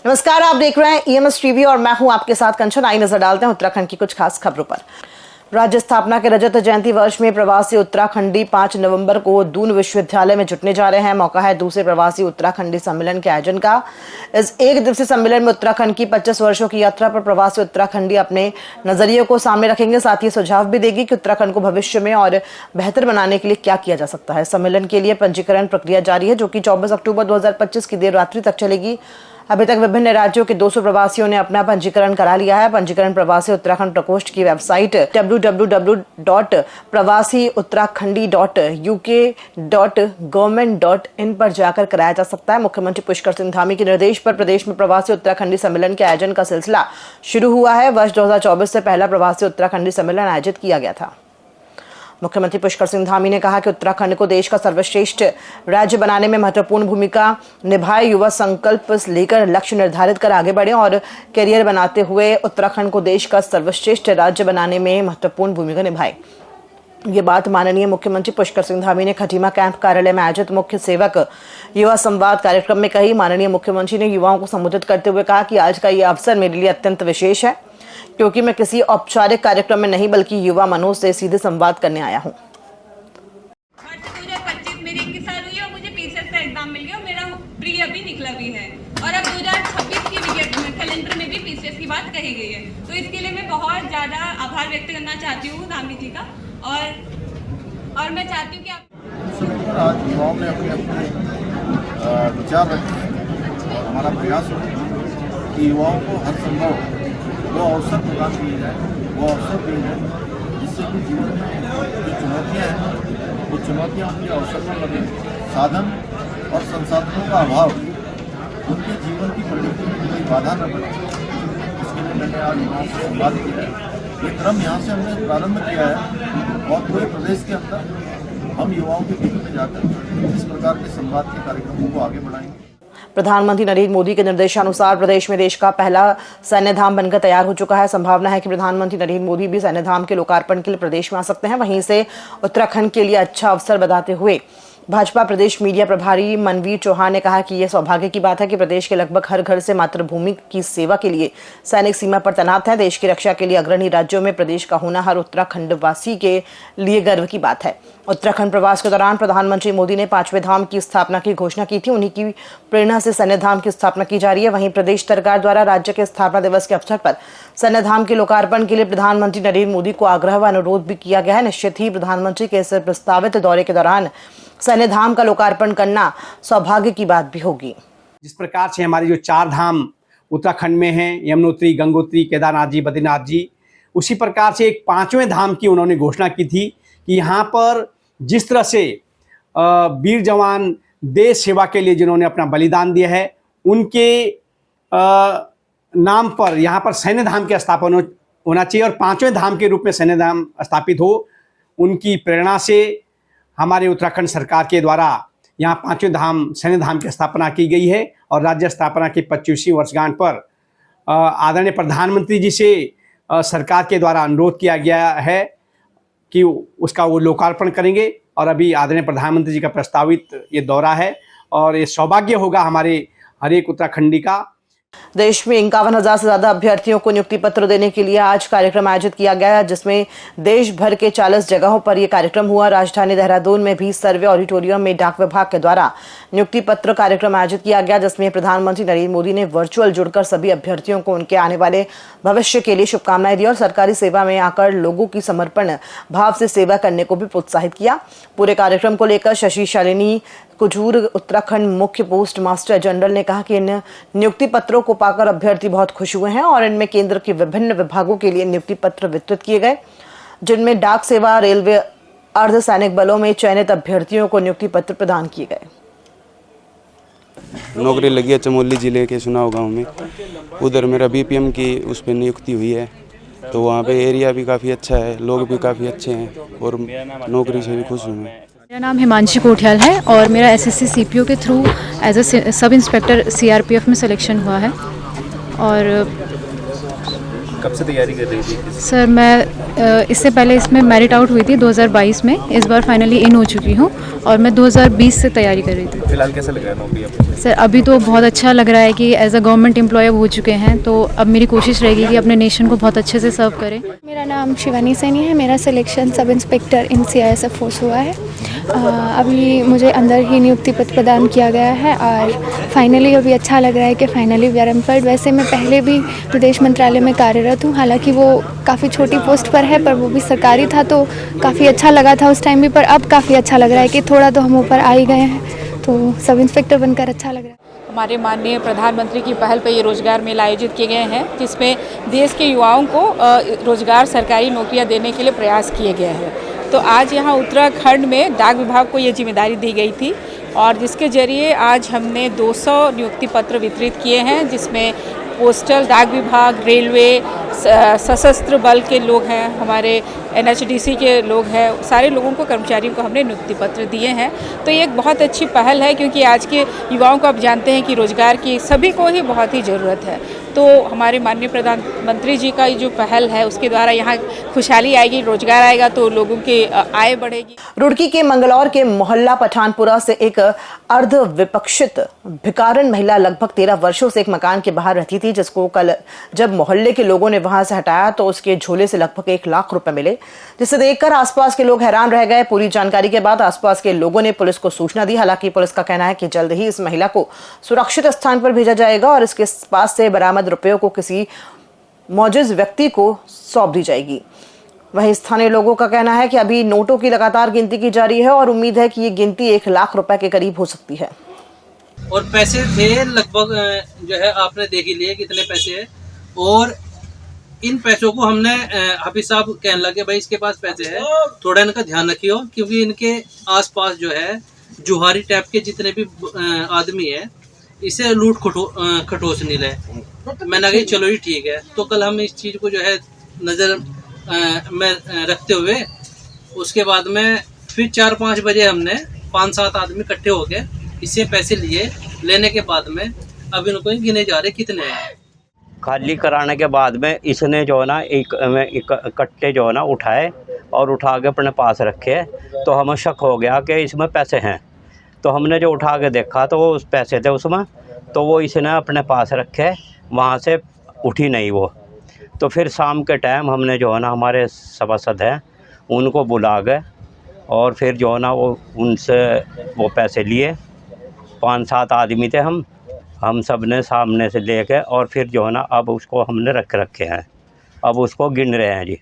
नमस्कार, आप देख रहे हैं ईएमएस टीवी और मैं हूं आपके साथ कंचन। आई नजर डालते हैं उत्तराखंड की कुछ खास खबरों पर। राज्य स्थापना के रजत जयंती वर्ष में प्रवासी उत्तराखंडी 5 नवंबर को दून विश्वविद्यालय में जुटने जा रहे हैं। मौका है दूसरे प्रवासी उत्तराखंडी सम्मेलन के आयोजन का। इस एक दिवसीय सम्मेलन में उत्तराखंड की 25 वर्षों की यात्रा पर प्रवासी उत्तराखंडी अपने नजरिए को सामने रखेंगे। साथ ही सुझाव भी देगी कि उत्तराखंड को भविष्य में और बेहतर बनाने के लिए क्या किया जा सकता है। सम्मेलन के लिए पंजीकरण प्रक्रिया जारी है, जो कि 24 अक्टूबर 2025 की देर रात्रि तक चलेगी। अभी तक विभिन्न राज्यों के 200 प्रवासियों ने अपना पंजीकरण करा लिया है। पंजीकरण प्रवासी उत्तराखंड प्रकोष्ठ की वेबसाइट www.pravasiuttarakhandi.uk.government.in पर जाकर कराया जा सकता है। मुख्यमंत्री पुष्कर सिंह धामी के निर्देश पर प्रदेश में प्रवासी उत्तराखंडी सम्मेलन के आयोजन का सिलसिला शुरू हुआ है। वर्ष 2024 से पहला प्रवासी उत्तराखंडी सम्मेलन आयोजित किया गया था। मुख्यमंत्री पुष्कर सिंह धामी ने कहा कि उत्तराखंड को देश का सर्वश्रेष्ठ राज्य बनाने में महत्वपूर्ण भूमिका निभाए। युवा संकल्प लेकर लक्ष्य निर्धारित कर आगे बढ़े और करियर बनाते हुए उत्तराखंड को देश का सर्वश्रेष्ठ राज्य बनाने में महत्वपूर्ण भूमिका निभाए। ये बात माननीय मुख्यमंत्री पुष्कर सिंह धामी ने खटीमा कैंप कार्यालय में आयोजित मुख्य सेवक युवा संवाद कार्यक्रम में कही। माननीय मुख्यमंत्री ने युवाओं को संबोधित करते हुए कहा कि आज का ये अवसर मेरे लिए अत्यंत विशेष है, क्योंकि मैं किसी औपचारिक कार्यक्रम में नहीं बल्कि युवा मनोज से सीधे संवाद करने आया हूँ। 2025 मेरी 21 साल हुई और मुझे पीसीएस का एग्जाम मिल गया। मेरा प्री अभी निकला भी है और अब 2026 की कैलेंडर में भी पीसीएस की बात कही गई है। तो इसके लिए मैं बहुत ज़्यादा आभार व्यक्त करना चाहती हूँ धामी जी का। और मैं चाहती हूँ कि आप आज युवाओं में अपने विचार रखें और हमारा प्रयास हो कि युवाओं को हर संभव वो अवसर प्रदान किए जाए, वो अवसर दिए जाए, जिससे कि जीवन में जो चुनौतियाँ हैं वो चुनौतियाँ उनके अवसर में लगे। साधन और संसाधनों का अभाव उनके जीवन की प्रगति में कोई बाधा न बने, इसके लिए मैंने आज युवाओं से संवाद किया है। ये क्रम यहाँ से हमने प्रारंभ किया है और पूरे प्रदेश के अंदर हम युवाओं के बीच में जाकर इस प्रकार के संवाद के कार्यक्रमों को आगे बढ़ाएंगे। प्रधानमंत्री नरेंद्र मोदी के निर्देशानुसार प्रदेश में देश का पहला सैन्य धाम बनकर तैयार हो चुका है। संभावना है कि प्रधानमंत्री नरेंद्र मोदी भी सैन्य धाम के लोकार्पण के लिए प्रदेश में आ सकते हैं। वहीं से उत्तराखंड के लिए अच्छा अवसर बताते हुए भाजपा प्रदेश मीडिया प्रभारी मनवीर चौहान ने कहा कि यह सौभाग्य की बात है कि प्रदेश के लगभग हर घर से मातृभूमि की सेवा के लिए सैनिक सीमा पर तैनात है। देश की रक्षा के लिए अग्रणी राज्यों में प्रदेश का होना हर उत्तराखंड वासी के लिए गर्व की बात है। उत्तराखंड प्रवास के दौरान प्रधानमंत्री मोदी ने 5वें धाम की स्थापना की घोषणा की थी। उन्हीं की प्रेरणा से सैन्य धाम की स्थापना की जा रही है। वहीं प्रदेश सरकार द्वारा राज्य के स्थापना दिवस के अवसर पर सैन्य धाम के लोकार्पण के लिए प्रधानमंत्री नरेंद्र मोदी को आग्रह व अनुरोध भी किया गया है। निश्चित ही प्रधानमंत्री के इस प्रस्तावित दौरे के दौरान सैन्य धाम का लोकार्पण करना सौभाग्य की बात भी होगी। जिस प्रकार से हमारे जो 4 धाम उत्तराखंड में हैं, यमुनोत्री, गंगोत्री, केदारनाथ जी, बद्रीनाथ जी, उसी प्रकार से एक 5वें धाम की उन्होंने घोषणा की थी कि यहाँ पर जिस तरह से वीर जवान देश सेवा के लिए जिन्होंने अपना बलिदान दिया है, उनके नाम पर यहाँ पर सैन्य धाम की स्थापना होना चाहिए और 5वें धाम के रूप में सैन्य धाम स्थापित हो। उनकी प्रेरणा से हमारे उत्तराखंड सरकार के द्वारा यहाँ 5वें धाम सैन्य धाम की स्थापना की गई है और राज्य स्थापना की 25वीं वर्षगांठ पर आदरणीय प्रधानमंत्री जी से सरकार के द्वारा अनुरोध किया गया है कि उसका वो लोकार्पण करेंगे। और अभी आदरणीय प्रधानमंत्री जी का प्रस्तावित ये दौरा है और ये सौभाग्य होगा हमारे हर एक उत्तराखंडी का। देश में 51,000 से ज्यादा अभ्यर्थियों को नियुक्ति पत्र देने के लिए आज कार्यक्रम आयोजित किया गया है, जिसमें देश भर के 40 जगहों पर यह कार्यक्रम हुआ। राजधानी देहरादून में भी सर्वे ऑडिटोरियम में डाक विभाग के द्वारा नियुक्ति पत्र कार्यक्रम आयोजित किया गया, जिसमें प्रधानमंत्री नरेंद्र मोदी ने वर्चुअल जुड़कर सभी अभ्यर्थियों को उनके आने वाले भविष्य के लिए शुभकामनाएं दी और सरकारी सेवा में आकर लोगों की समर्पण भाव से सेवा करने को भी प्रोत्साहित किया। पूरे कार्यक्रम को लेकर शशि शालिनी कुजूर उत्तराखंड मुख्य पोस्ट मास्टर जनरल ने कहा कि इन नियुक्ति पत्रों को पाकर अभ्यर्थी बहुत खुश हुए हैं और इनमें केंद्र के विभिन्न विभागों के लिए नियुक्ति पत्र वितरित किए गए, जिनमें डाक सेवा, रेलवे, अर्धसैनिक बलों में चयनित अभ्यर्थियों को नियुक्ति पत्र प्रदान किए गए। नौकरी लगी है चमोली जिले के सुनाव गांव में। उधर मेरा बीपीएम की उस पर नियुक्ति हुई है, तो वहाँ पे एरिया भी काफ़ी अच्छा है, लोग भी काफ़ी अच्छे हैं और नौकरी से भी खुश हूँ मैं। मेरा नाम हिमांशी कोठियाल है और मेरा एसएससी सीपीओ के through as a sub inspector CRPF में सिलेक्शन हुआ है। और कब से तैयारी कर रही थी? सर मैं इससे पहले इसमें मेरिट आउट हुई थी 2022 में, इस बार फाइनली इन हो चुकी हूँ और मैं 2020 से तैयारी कर रही थी। फिलहाल कैसा लग रहा है नौकरी आपको? सर अभी तो बहुत अच्छा लग रहा है कि एज अ गवर्नमेंट एम्प्लॉय अब हो चुके हैं, तो अब मेरी कोशिश रहेगी कि अपने नेशन को बहुत अच्छे से सर्व करें। मेरा नाम शिवानी सैनी है। मेरा सिलेक्शन सब इंस्पेक्टर इन CISF फोर्स हुआ है। अभी मुझे अंदर ही नियुक्ति पत्र प्रदान किया गया है और फाइनली अभी अच्छा लग रहा है कि फाइनली वी आर एम्प्लॉयड। वैसे मैं पहले भी विदेश मंत्रालय में कार्यरत हूँ, हालांकि वो काफ़ी छोटी पोस्ट पर है, पर वो भी सरकारी था तो काफ़ी अच्छा लगा था उस टाइम भी, पर अब काफ़ी अच्छा लग रहा है कि थोड़ा तो हम ऊपर आ ही गए हैं, तो सब इंस्पेक्टर बनकर अच्छा लग रहा है। हमारे माननीय प्रधानमंत्री की पहल पर ये रोजगार मेला आयोजित किए गए हैं, जिसमें देश के युवाओं को रोजगार, सरकारी नौकरियां देने के लिए प्रयास किए गए हैं। तो आज यहाँ उत्तराखंड में डाक विभाग को ये जिम्मेदारी दी गई थी और जिसके जरिए आज हमने 200 नियुक्ति पत्र वितरित किए हैं, जिसमें पोस्टल, डाक विभाग, रेलवे, सशस्त्र बल के लोग हैं, हमारे NHDC के लोग हैं, सारे लोगों को, कर्मचारियों को हमने नियुक्ति पत्र दिए हैं। तो ये एक बहुत अच्छी पहल है, क्योंकि आज के युवाओं को आप जानते हैं कि रोज़गार की सभी को ही बहुत ही ज़रूरत है। तो हमारे माननीय प्रधानमंत्री जी का ये जो पहल है, उसके द्वारा यहाँ खुशहाली आएगी, रोजगार आएगा तो लोगों की आय बढ़ेगी। रुड़की के मंगलौर के मोहल्ला पठानपुरा से एक अर्ध विपक्षित भिकारन महिला लगभग 13 वर्षों से एक मकान के बाहर रहती थी, जिसको कल जब मोहल्ले के लोगों ने वहां से हटाया तो उसके झोले से लगभग 1 लाख रुपए मिले, जिसे देखकर आसपास के लोग हैरान रह गए। पूरी जानकारी के बाद आसपास के लोगों ने पुलिस को सूचना दी। हालांकि पुलिस का कहना है कि जल्द ही इस महिला को सुरक्षित स्थान पर भेजा जाएगा और इसके पास से बरामद रुपयों को किसी मौजूद व्यक्ति को सौंप दी जाएगी। वहीं स्थानीय लोगों का कहना है कि अभी नोटों की लगातार गिनती की जा रही है और उम्मीद है कि ये गिनती 1 लाख रुपए के करीब हो सकती है। और पैसे थे लगभग जो है आपने देख ही लिए कितने पैसे है, और इन पैसों को हमने हाफिज साहब कहने लगे भाई इसके पास पैसे है, थोड़ा इनका ध्यान रखियो, क्योंकि इनके आसपास जो है जुहारी टाइप के जितने भी आदमी है, इसे लूट खटोस नहीं ले। मैंने कहा चलो ही ठीक है। तो कल हम इस चीज़ को जो है नज़र में रखते हुए उसके बाद में फिर 4-5 बजे हमने 5-7 आदमी इकट्ठे हो गए, इससे पैसे लिए। लेने के बाद में अब इनको गिने जा रहे कितने हैं। खाली कराने के बाद में इसने जो है ना एक कट्टे जो है ना उठाए और उठा के अपने पास रखे, तो हमें शक हो गया कि इसमें पैसे हैं। तो हमने जो उठा के देखा तो वो उस पैसे थे उसमें, तो वो इसने अपने पास रखे, वहाँ से उठी नहीं वो। तो फिर शाम के टाइम हमने जो है ना हमारे सभासद हैं उनको बुला गए और फिर जो है ना वो उनसे वो पैसे लिए। 5-7 आदमी थे हम सब ने सामने से लेके और फिर जो है ना अब उसको हमने रखे हैं, अब उसको गिन रहे हैं जी।